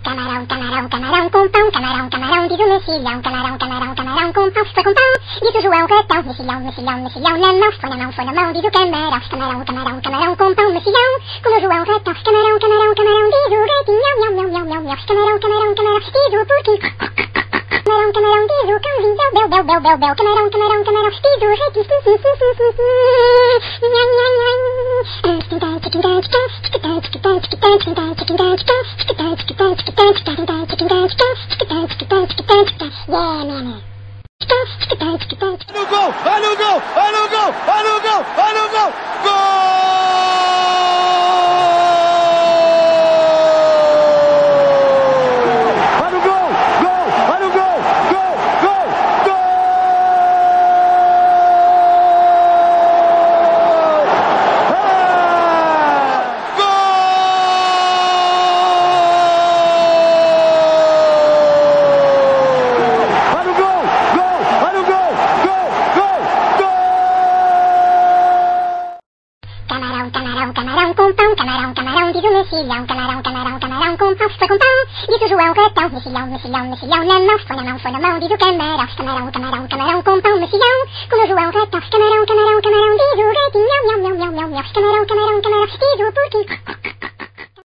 Camarão, camarão, camarão com pão, camarão, camarão, diz o mexilhão. Camarão, camarão, camarão com pão, foi com pão, diz o João Ratão. Mexilhão, mexilhão, mexilhão na mão, foi na mão, diz o camarão. Camarão, camarão, camarão com pão, mexilhão, como o João Ratão. Camarão, camarão, camarão, diz o gatinho, nham, nham, nham, nham, nham. Camarão, camarão, camarão, diz o porquinho. Camarão, camarão, diz o cãozinho, bel, bel, bel, bel, bel. Camarão, camarão, camarão, diz o ratinho, nham, nham, nham. Yeah, man. Olha o gol! Olha o gol! Olha o gol! Olha o gol! Olha o gol! Olha o gol! Gol! Olha o gol! Gol! Gol! Gol! Olha o gol! Gol! Olha o gol! Gol! Gol! Gol! Camarão, camarão, camarão com pão, camarão, camarão, diz o mexilhão. Camarão, camarão, camarão com pão, foi com pão, diz o João Ratão. Mexilhão, mexilhão, mexilhão na mão, foi na mão, diz o camarão. Camarão, camarão, camarão com pão, mexilhão, como o João Ratão. Camarão, camarão, camarão, diz o gatinho, nham, nham, nham, nham, nham. Camarão,